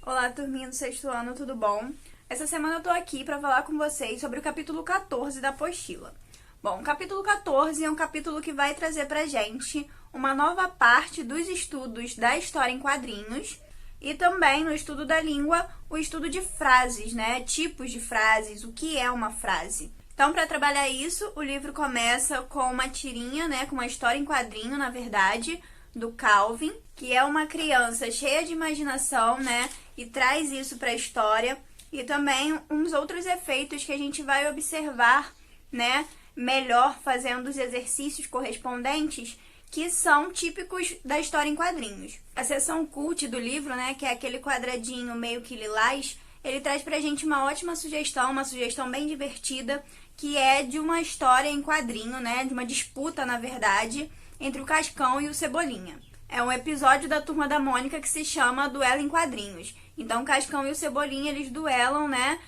Olá, turminha do sexto ano, tudo bom? Essa semana eu tô aqui para falar com vocês sobre o capítulo 14 da apostila. Bom, o capítulo 14 é um capítulo que vai trazer pra gente uma nova parte dos estudos da história em quadrinhos e também no estudo da língua, o estudo de frases, né? Tipos de frases, o que é uma frase. Então, para trabalhar isso, o livro começa com uma tirinha, né? Com uma história em quadrinho, na verdade, do Calvin, que é uma criança cheia de imaginação, né? E traz isso para a história. E também uns outros efeitos que a gente vai observar, né? Melhor fazendo os exercícios correspondentes que são típicos da história em quadrinhos. A seção cult do livro, né? Que é aquele quadradinho meio que lilás, ele traz pra gente uma ótima sugestão, uma sugestão bem divertida, que é de uma história em quadrinho, né? De uma disputa, na verdade, entre o Cascão e o Cebolinha. É um episódio da Turma da Mônica que se chama Duelo em Quadrinhos. Então, o Cascão e o Cebolinha, eles duelam, né?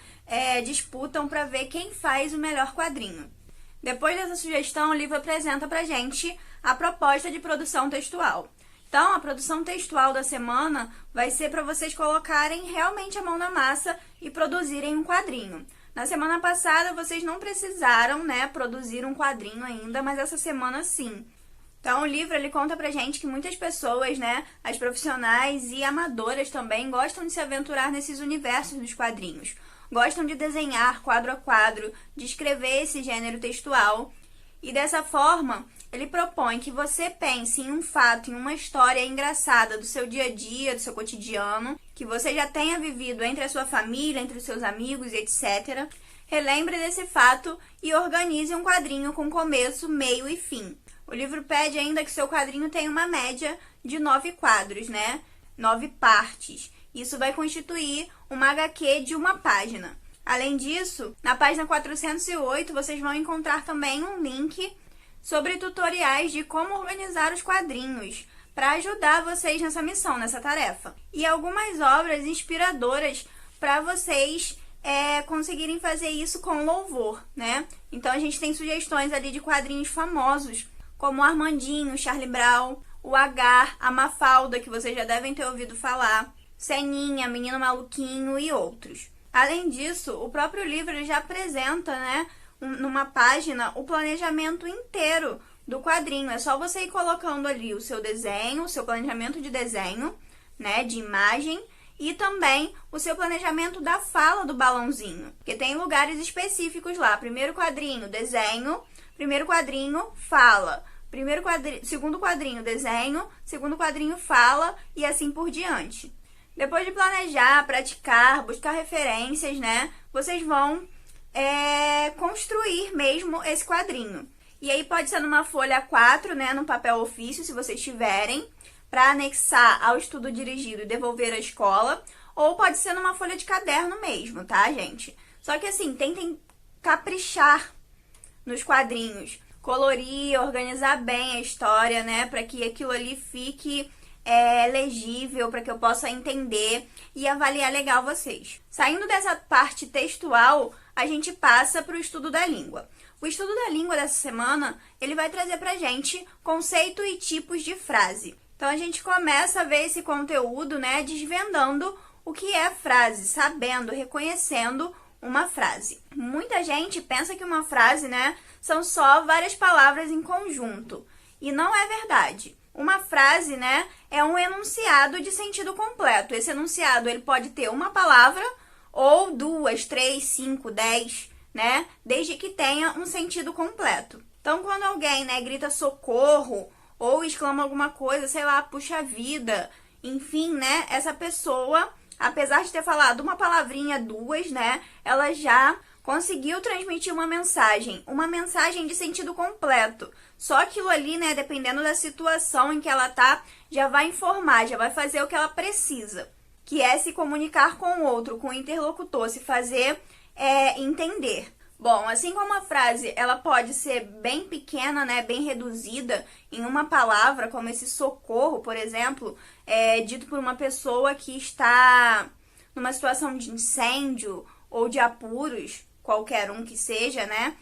Disputam para ver quem faz o melhor quadrinho. Depois dessa sugestão, o livro apresenta pra gente a proposta de produção textual. Então, a produção textual da semana vai ser para vocês colocarem realmente a mão na massa e produzirem um quadrinho. Na semana passada, vocês não precisaram, né, produzir um quadrinho ainda, mas essa semana sim. Então, o livro, ele conta pra gente que muitas pessoas, né, as profissionais e amadoras também, gostam de se aventurar nesses universos dos quadrinhos. Gostam de desenhar quadro a quadro, de escrever esse gênero textual. E dessa forma, ele propõe que você pense em um fato, em uma história engraçada do seu dia a dia, do seu cotidiano, que você já tenha vivido entre a sua família, entre os seus amigos e etc. Relembre desse fato e organize um quadrinho com começo, meio e fim. O livro pede ainda que seu quadrinho tenha uma média de 9 quadros, né? 9 partes. Isso vai constituir uma HQ de uma página. Além disso, na página 408, vocês vão encontrar também um link sobre tutoriais de como organizar os quadrinhos, para ajudar vocês nessa missão, nessa tarefa. E algumas obras inspiradoras para vocês conseguirem fazer isso com louvor, né? Então, a gente tem sugestões ali de quadrinhos famosos, como o Armandinho, Charlie Brown, o Agar, a Mafalda, que vocês já devem ter ouvido falar, Seninha, Menino Maluquinho e outros. Além disso, o próprio livro ele já apresenta, né, numa página, o planejamento inteiro do quadrinho. É só você ir colocando ali o seu desenho, o seu planejamento de desenho, né, de imagem, e também o seu planejamento da fala do balãozinho, porque tem lugares específicos lá. Primeiro quadrinho, desenho. Primeiro quadrinho, fala. Segundo quadrinho, desenho. Segundo quadrinho, fala. E assim por diante. Depois de planejar, praticar, buscar referências, né? Vocês vão construir mesmo esse quadrinho. E aí pode ser numa folha A4, né? No papel ofício, se vocês tiverem, para anexar ao estudo dirigido e devolver à escola. Ou pode ser numa folha de caderno mesmo, tá, gente? Só que assim, tentem caprichar nos quadrinhos, colorir, organizar bem a história, né, para que aquilo ali fique legível, para que eu possa entender e avaliar legal vocês. Saindo dessa parte textual, a gente passa para o estudo da língua. O estudo da língua dessa semana, ele vai trazer pra gente conceito e tipos de frase. Então, a gente começa a ver esse conteúdo, né, desvendando o que é frase, sabendo, reconhecendo uma frase. Muita gente pensa que uma frase, né, são só várias palavras em conjunto. E não é verdade. Uma frase, né, é um enunciado de sentido completo. Esse enunciado, ele pode ter uma palavra ou 2, 3, 5, 10, né, desde que tenha um sentido completo. Então, quando alguém, né, grita socorro ou exclama alguma coisa, sei lá, puxa vida, enfim, né, essa pessoa, apesar de ter falado uma palavrinha, 2, né, ela já conseguiu transmitir uma mensagem de sentido completo. Só aquilo ali, né, dependendo da situação em que ela tá, já vai informar, já vai fazer o que ela precisa, que é se comunicar com o outro, com o interlocutor, se fazer entender. Bom, assim como a frase, ela pode ser bem pequena, né, bem reduzida em uma palavra, como esse socorro, por exemplo, dito por uma pessoa que está numa situação de incêndio ou de apuros, qualquer um que seja, né?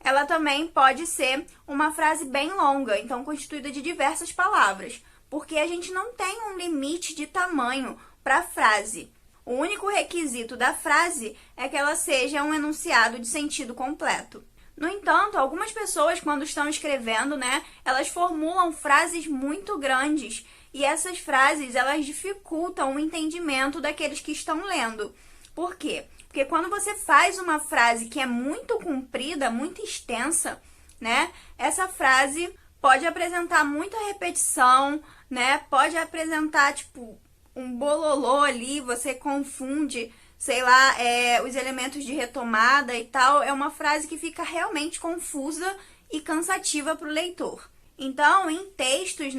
Ela também pode ser uma frase bem longa, então constituída de diversas palavras, porque a gente não tem um limite de tamanho para a frase. O único requisito da frase é que ela seja um enunciado de sentido completo. No entanto, algumas pessoas, quando estão escrevendo, elas formulam frases muito grandes e essas frases, elas dificultam o entendimento daqueles que estão lendo. Por quê? Porque quando você faz uma frase que é muito comprida, muito extensa, essa frase pode apresentar muita repetição, pode apresentar, um bololô ali, você confunde, sei lá, os elementos de retomada e tal. É uma frase que fica realmente confusa e cansativa para o leitor. Então, em textos,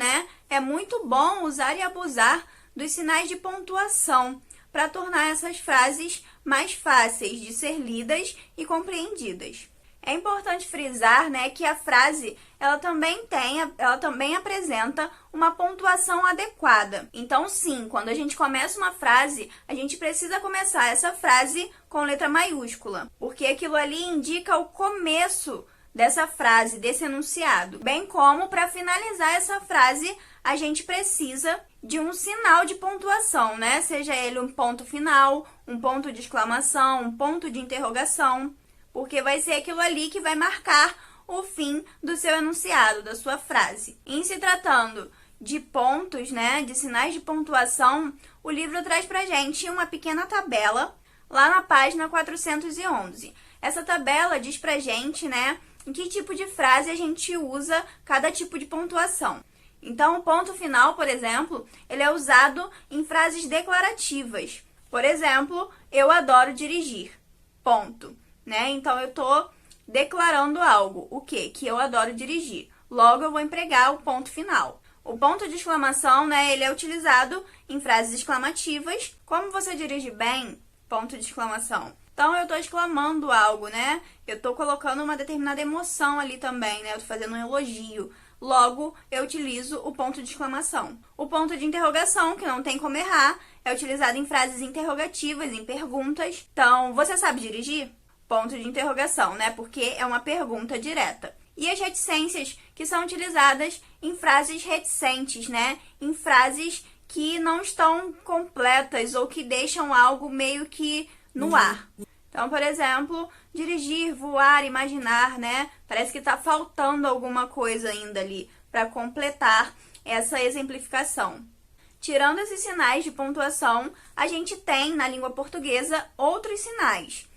é muito bom usar e abusar dos sinais de pontuação para tornar essas frases mais fáceis de ser lidas e compreendidas. É importante frisar, que a frase ela também apresenta uma pontuação adequada. Então, sim, quando a gente começa uma frase, a gente precisa começar essa frase com letra maiúscula, porque aquilo ali indica o começo dessa frase, desse enunciado. Bem como, para finalizar essa frase, a gente precisa de um sinal de pontuação, Seja ele um ponto final, um ponto de exclamação, um ponto de interrogação, porque vai ser aquilo ali que vai marcar o fim do seu enunciado, da sua frase. Em se tratando de pontos, de sinais de pontuação, o livro traz pra gente uma pequena tabela lá na página 411. Essa tabela diz pra gente, em que tipo de frase a gente usa cada tipo de pontuação. Então, o ponto final, por exemplo, ele é usado em frases declarativas. Por exemplo, eu adoro dirigir. Ponto. Então, eu estou declarando algo. O quê? Que eu adoro dirigir. Logo, eu vou empregar o ponto final. O ponto de exclamação, ele é utilizado em frases exclamativas. Como você dirige bem? Ponto de exclamação. Então, eu estou exclamando algo, Eu estou colocando uma determinada emoção ali também, Eu estou fazendo um elogio. Logo, eu utilizo o ponto de exclamação. O ponto de interrogação, que não tem como errar, é utilizado em frases interrogativas, em perguntas. Então, você sabe dirigir? Ponto de interrogação, Porque é uma pergunta direta. E as reticências, que são utilizadas em frases reticentes, Em frases que não estão completas ou que deixam algo meio que no ar. Então, por exemplo, dirigir, voar, imaginar, Parece que está faltando alguma coisa ainda ali para completar essa exemplificação. Tirando esses sinais de pontuação, a gente tem na língua portuguesa outros sinais,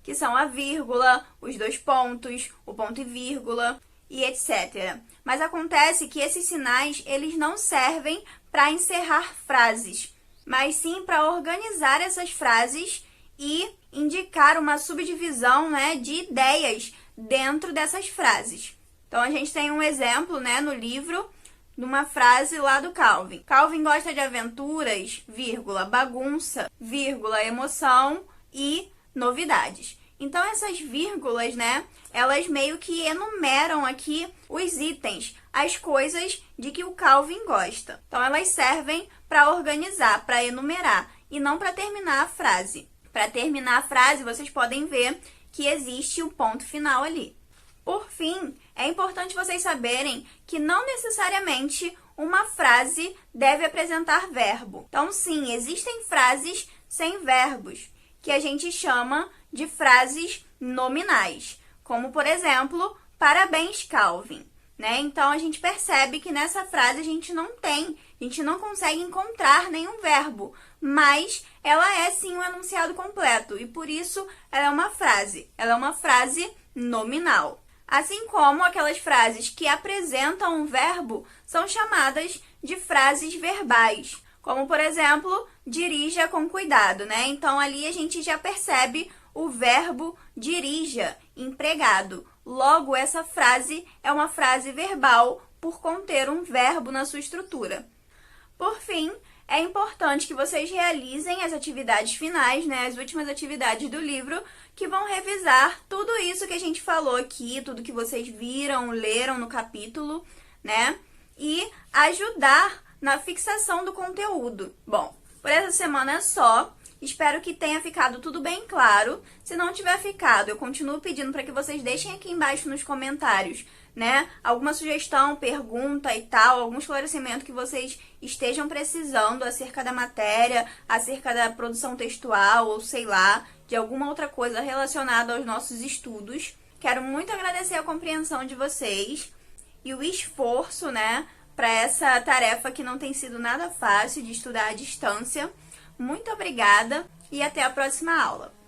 que são a vírgula, os dois pontos, o ponto e vírgula e etc. Mas acontece que esses sinais, eles não servem para encerrar frases, mas sim para organizar essas frases e indicar uma subdivisão, de ideias dentro dessas frases. Então, a gente tem um exemplo, no livro, de uma frase lá do Calvin. Calvin gosta de aventuras, vírgula, bagunça, vírgula, emoção e novidades. Então, essas vírgulas, elas meio que enumeram aqui os itens, as coisas de que o Calvin gosta. Então, elas servem para organizar, para enumerar e não para terminar a frase. Para terminar a frase, vocês podem ver que existe o ponto final ali. Por fim, é importante vocês saberem que não necessariamente uma frase deve apresentar verbo. Então, sim, existem frases sem verbos, que a gente chama de frases nominais, como, por exemplo, parabéns, Calvin. Então, a gente percebe que nessa frase a gente não consegue encontrar nenhum verbo, mas ela é sim um enunciado completo e por isso ela é uma frase nominal. Assim como aquelas frases que apresentam um verbo são chamadas de frases verbais, como por exemplo, dirija com cuidado, Então ali a gente já percebe o verbo dirija, empregado. Logo, essa frase é uma frase verbal por conter um verbo na sua estrutura. Por fim, é importante que vocês realizem as atividades finais, as últimas atividades do livro, que vão revisar tudo isso que a gente falou aqui, tudo que vocês viram, leram no capítulo, e ajudar na fixação do conteúdo. Bom, por essa semana é só. Espero que tenha ficado tudo bem claro. Se não tiver ficado, eu continuo pedindo para que vocês deixem aqui embaixo nos comentários, né, alguma sugestão, pergunta e tal, algum esclarecimento que vocês estejam precisando acerca da matéria, acerca da produção textual ou sei lá, de alguma outra coisa relacionada aos nossos estudos. Quero muito agradecer a compreensão de vocês e o esforço, né, para essa tarefa que não tem sido nada fácil de estudar à distância. Muito obrigada e até a próxima aula!